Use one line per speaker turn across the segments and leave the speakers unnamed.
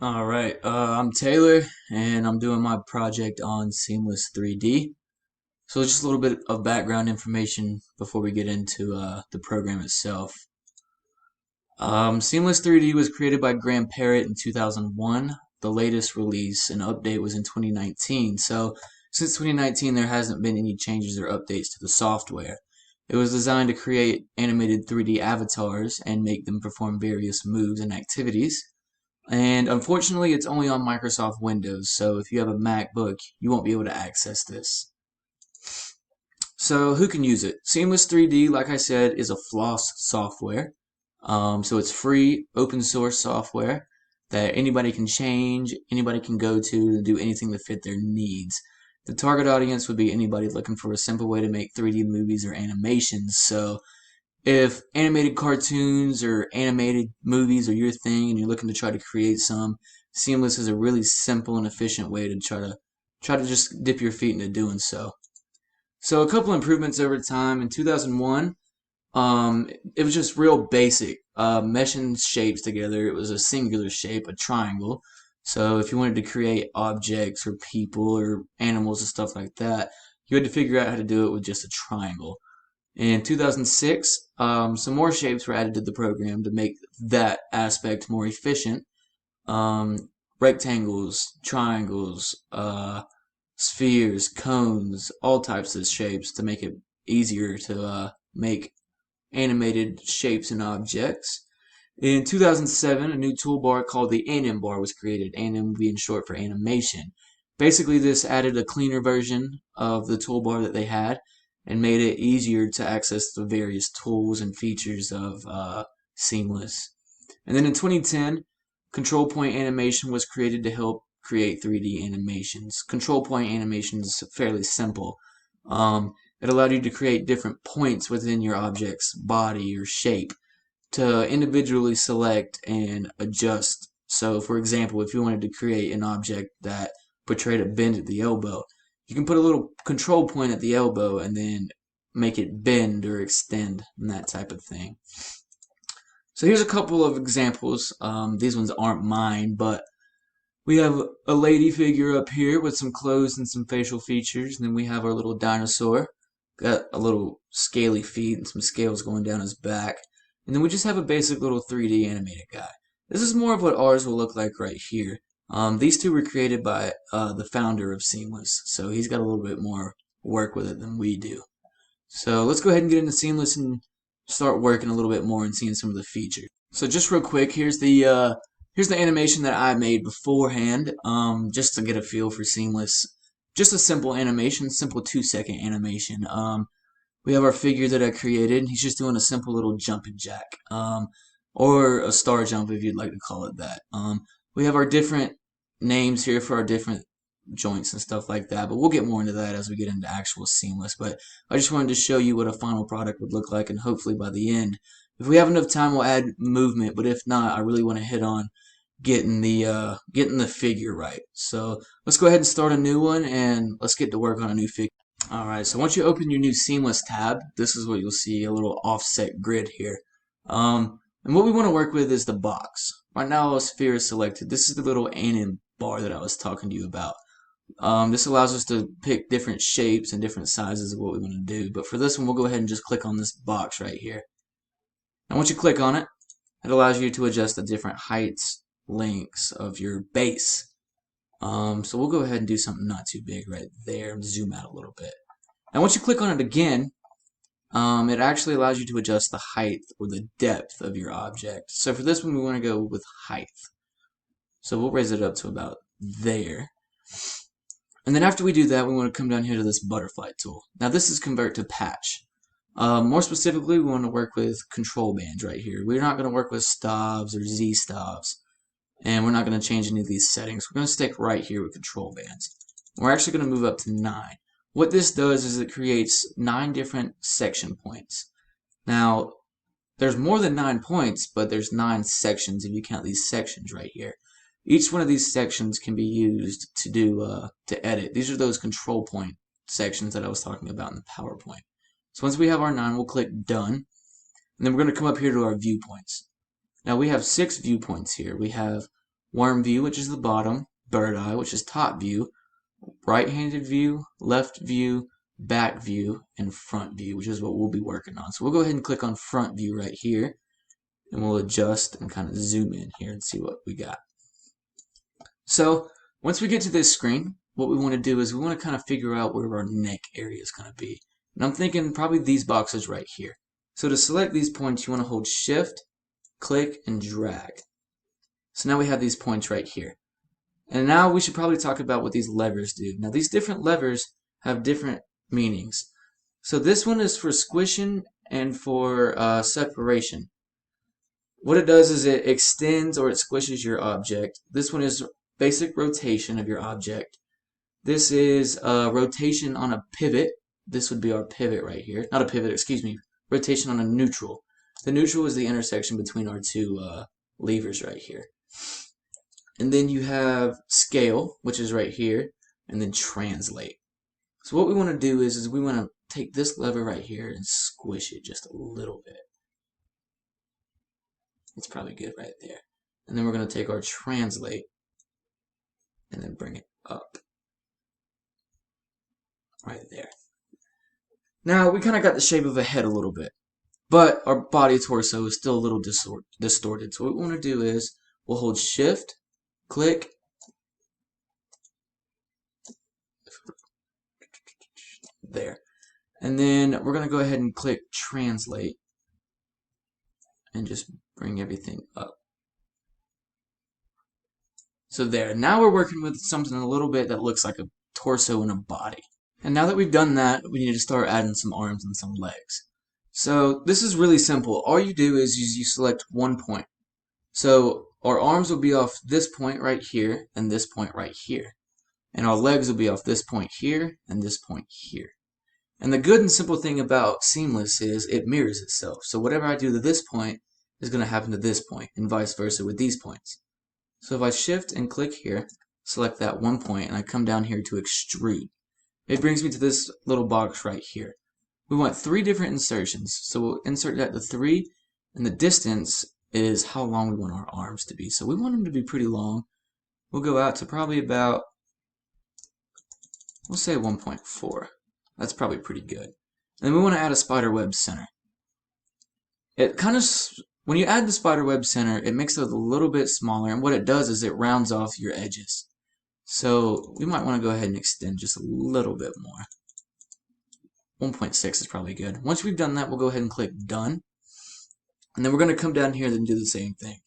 Alright, I'm Taylor and I'm doing my project on Seamless 3D. So just a little bit of background information before we get into the program itself. Seamless 3D was created by Graham Parrott in 2001. The latest release and update was in 2019. So since 2019 there hasn't been any changes or updates to the software. It was designed to create animated 3D avatars and make them perform various moves and activities. And unfortunately, it's only on Microsoft Windows, so if you have a MacBook, you won't be able to access this. So who can use it? Seamless 3D, like I said, is a Floss software. So it's free, open source software that anybody can change, anybody can go to do anything to fit their needs. The target audience would be anybody looking for a simple way to make 3D movies or animations. So if animated cartoons or animated movies are your thing and you're looking to try to create some, Seamless is a really simple and efficient way to try to just dip your feet into doing so. So a couple improvements over time. In 2001, it was just real basic, meshing shapes together. It was a singular shape, a triangle. So if you wanted to create objects or people or animals and stuff like that, you had to figure out how to do it with just a triangle. In 2006, some more shapes were added to the program to make that aspect more efficient. Rectangles, triangles, spheres, cones, all types of shapes to make it easier to make animated shapes and objects. In 2007, a new toolbar called the anim bar was created, anim being short for animation. Basically, this added a cleaner version of the toolbar that they had and made it easier to access the various tools and features of Seamless. And then in 2010, control point animation was created to help create 3D animations. Control point animation is fairly simple. It allowed you to create different points within your object's body or shape to individually select and adjust. So, for example, if you wanted to create an object that portrayed a bend at the elbow, you can put a little control point at the elbow and then make it bend or extend and that type of thing. So here's a couple of examples. These ones aren't mine, but we have a lady figure up here with some clothes and some facial features. And then we have our little dinosaur. Got a little scaly feet and some scales going down his back. And then we just have a basic little 3D animated guy. This is more of what ours will look like right here. These two were created by the founder of Seamless, so he's got a little bit more work with it than we do. So let's go ahead and get into Seamless and start working a little bit more and seeing some of the features. So just real quick, here's the animation that I made beforehand, just to get a feel for Seamless. Just a simple animation, simple 2-second animation. We have our figure that I created. He's just doing a simple little jumping jack, or a star jump if you'd like to call it that. We have our different names here for our different joints and stuff like that, but we'll get more into that as we get into actual Seamless. But I just wanted to show you what a final product would look like, and hopefully by the end, if we have enough time, we'll add movement. But if not, I really want to hit on getting the figure right. So let's go ahead and start a new one, and let's get to work on a new figure. Alright, so once you open your new Seamless tab, this is what you'll see, a little offset grid here. And what we want to work with is the box. Right now, a sphere is selected. This is the little anim bar that I was talking to you about. This allows us to pick different shapes and different sizes of what we want to do. But for this one, we'll go ahead and just click on this box right here. And once you click on it, it allows you to adjust the different heights, lengths of your base. So we'll go ahead and do something not too big right there and zoom out a little bit. And once you click on it again, it actually allows you to adjust the height or the depth of your object. So for this one, we want to go with height. So we'll raise it up to about there. And then after we do that, we want to come down here to this butterfly tool. Now this is convert to patch. More specifically, we want to work with control bands right here. We're not going to work with stobs or Z-stobs. And we're not going to change any of these settings. We're going to stick right here with control bands. We're actually going to move up to 9. What this does is it creates 9 different section points. Now, there's more than 9 points, but there's 9 sections if you count these sections right here. Each one of these sections can be used to edit. These are those control point sections that I was talking about in the PowerPoint. So once we have our 9, we'll click Done. And then we're going to come up here to our viewpoints. Now we have 6 viewpoints here. We have worm view, which is the bottom, bird eye, which is top view, right-handed view, left view, back view, and front view, which is what we'll be working on. So we'll go ahead and click on front view right here, and we'll adjust and kind of zoom in here and see what we got. So once we get to this screen, what we want to do is we want to kind of figure out where our neck area is going to be. And I'm thinking probably these boxes right here. So to select these points, you want to hold Shift, click, and drag. So now we have these points right here. And now we should probably talk about what these levers do. Now these different levers have different meanings. So this one is for squishing and for separation. What it does is it extends or it squishes your object. This one is basic rotation of your object. This is rotation on a pivot. This would be our pivot right here. Not a pivot, excuse me. Rotation on a neutral. The neutral is the intersection between our two levers right here. And then you have scale, which is right here, and then translate. So what we want to do is we want to take this lever right here and squish it just a little bit. It's probably good right there. And then we're going to take our translate and then bring it up. Right there. Now we kind of got the shape of a head a little bit, but our body torso is still a little distorted. So what we want to do is we'll hold Shift, click, there. And then we're going to go ahead and click Translate and just bring everything up. So there. Now we're working with something a little bit that looks like a torso and a body. And now that we've done that, we need to start adding some arms and some legs. So this is really simple. All you do is you select one point. So our arms will be off this point right here and this point right here. And our legs will be off this point here and this point here. And the good and simple thing about Seamless is it mirrors itself. So whatever I do to this point is going to happen to this point, and vice versa with these points. So if I shift and click here, select that one point, and I come down here to extrude, it brings me to this little box right here. We want 3 different insertions. So we'll insert that to 3, and the distance is how long we want our arms to be. So we want them to be pretty long. We'll go out to probably about, we'll say 1.4. That's probably pretty good. And then we want to add a spider web center. It kind of, when you add the spider web center, it makes it a little bit smaller, and what it does is it rounds off your edges. So we might want to go ahead and extend just a little bit more. 1.6 is probably good. Once we've done that, we'll go ahead and click Done. And then we're going to come down here and do the same thing.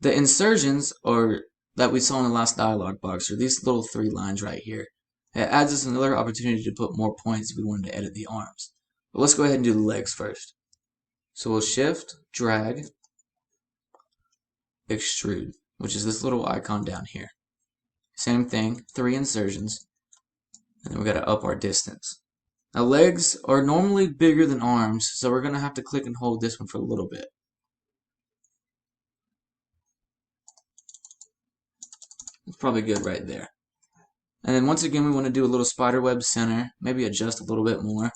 The insertions that we saw in the last dialog box are these little 3 lines right here. It adds us another opportunity to put more points if we wanted to edit the arms. But let's go ahead and do the legs first. So we'll shift, drag, extrude, which is this little icon down here. Same thing, 3 insertions, and then we got to up our distance. Now legs are normally bigger than arms, so we're going to have to click and hold this one for a little bit. It's probably good right there. And then once again, we want to do a little spider web center, maybe adjust a little bit more.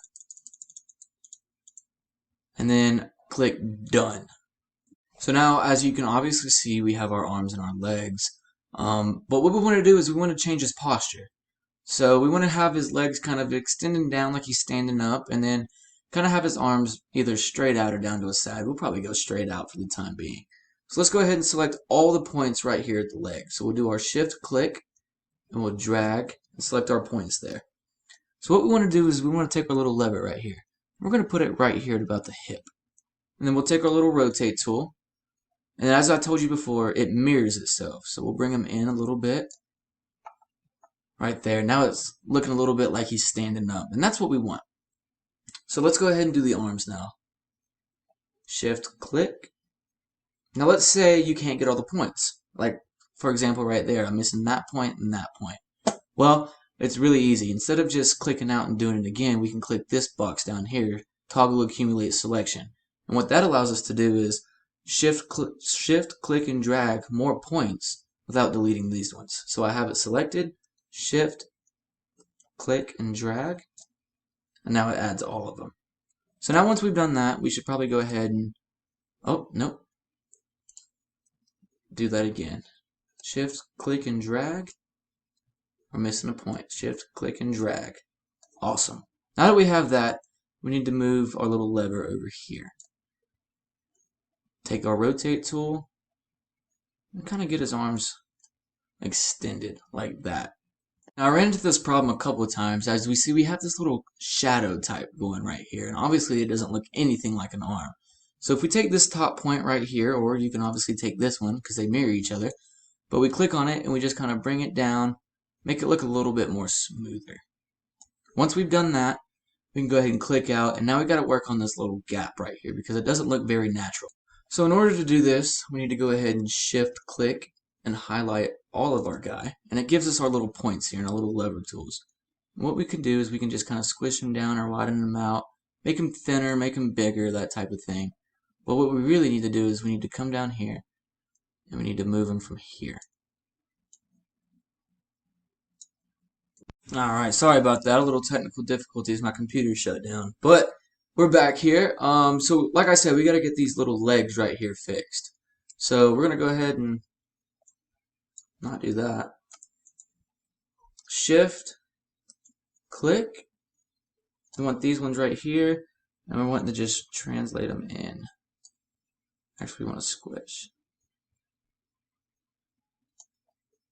And then click Done. So now, as you can obviously see, we have our arms and our legs. But what we want to do is we want to change his posture. So we want to have his legs kind of extending down like he's standing up, and then kind of have his arms either straight out or down to his side. We'll probably go straight out for the time being. So let's go ahead and select all the points right here at the leg. So we'll do our shift click, and we'll drag and select our points there. So what we want to do is we want to take our little lever right here. We're going to put it right here at about the hip. And then we'll take our little rotate tool. And as I told you before, it mirrors itself. So we'll bring him in a little bit. Right there. Now it's looking a little bit like he's standing up. And that's what we want. So let's go ahead and do the arms now. Shift, click. Now let's say you can't get all the points. Like, for example, right there, I'm missing that point and that point. Well, it's really easy. Instead of just clicking out and doing it again, we can click this box down here, toggle accumulate selection. And what that allows us to do is shift, click, and drag more points without deleting these ones. So I have it selected, shift, click, and drag, and now it adds all of them. So now once we've done that, we should probably go ahead and, oh, nope, do that again. Shift, click, and drag. We're missing a point. Shift, click, and drag. Awesome. Now that we have that, we need to move our little lever over here. Take our rotate tool and kind of get his arms extended like that. Now I ran into this problem a couple of times. As we see, we have this little shadow type going right here, and obviously it doesn't look anything like an arm. So if we take this top point right here, or you can obviously take this one because they mirror each other, but we click on it and we just kind of bring it down, make it look a little bit more smoother. Once we've done that, we can go ahead and click out, and now we got to work on this little gap right here because it doesn't look very natural. So in order to do this, we need to go ahead and shift click and highlight all of our guy, and it gives us our little points here and our little lever tools. And what we can do is we can just kind of squish them down or widen them out, make them thinner, make them bigger, that type of thing. But what we really need to do is we need to come down here and we need to move them from here. Alright, sorry about that. A little technical difficulties. My computer shut down. But we're back here. So like I said, we got to get these little legs right here fixed. So we're going to go ahead and not do that. Shift, click. We want these ones right here, and we want to just translate them in. Actually, we want to squish.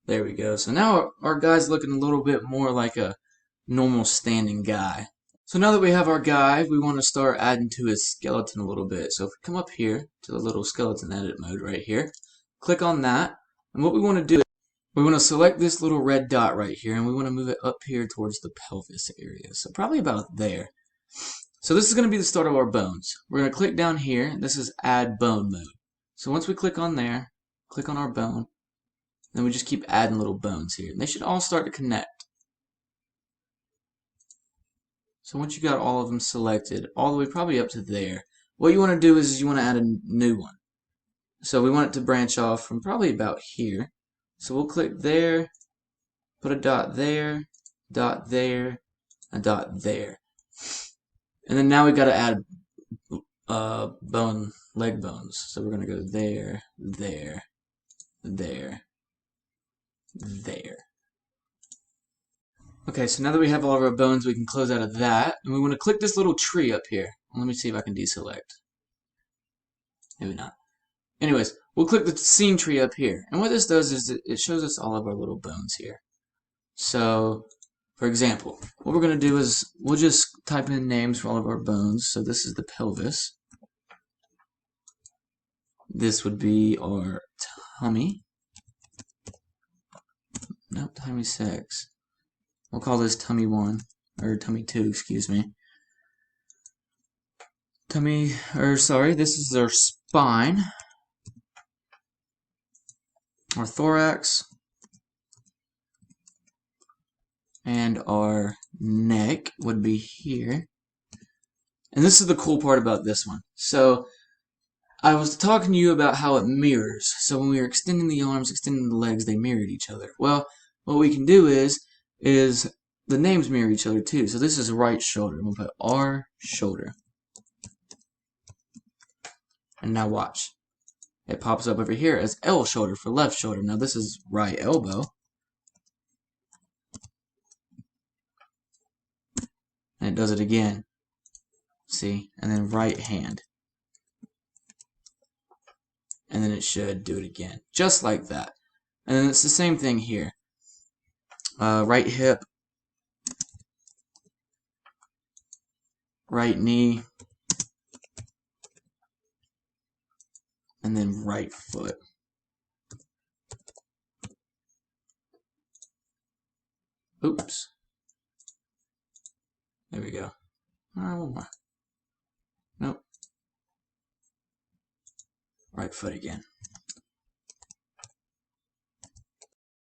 There we go. So now our guy's looking a little bit more like a normal standing guy. So now that we have our guy, we want to start adding to his skeleton a little bit. So if we come up here to the little skeleton edit mode right here, click on that, and what we want to do is we want to select this little red dot right here, and we want to move it up here towards the pelvis area. So probably about there. So this is going to be the start of our bones. We're going to click down here, and this is add bone mode. So once we click on there, click on our bone, then we just keep adding little bones here. And they should all start to connect. So once you got all of them selected, all the way probably up to there, what you want to do is you want to add a new one. So we want it to branch off from probably about here. So we'll click there, put a dot there, a dot there. And then now we got to add leg bones. So we're going to go there, there, there, there. Okay, so now that we have all of our bones, we can close out of that. And we want to click this little tree up here. Let me see if I can deselect. Maybe not. Anyways, we'll click the scene tree up here. And what this does is it shows us all of our little bones here. So, for example, what we're going to do is we'll just type in names for all of our bones. So this is the pelvis. This would be our tummy. Nope, tummy 6. We'll call this tummy 1, or tummy 2, excuse me. This is our spine. Our thorax. And our neck would be here. And this is the cool part about this one. So, I was talking to you about how it mirrors. So when we were extending the arms, extending the legs, they mirrored each other. Well, what we can do is the names mirror each other too. So this is right shoulder. We'll put R shoulder. And now watch. It pops up over here as L shoulder for left shoulder. Now this is right elbow. And it does it again. See? And then right hand. And then it should do it again. Just like that. And then it's the same thing here. Right hip. Right knee. And then right foot. Oops. There we go. Alright, one more. Nope. Right foot again.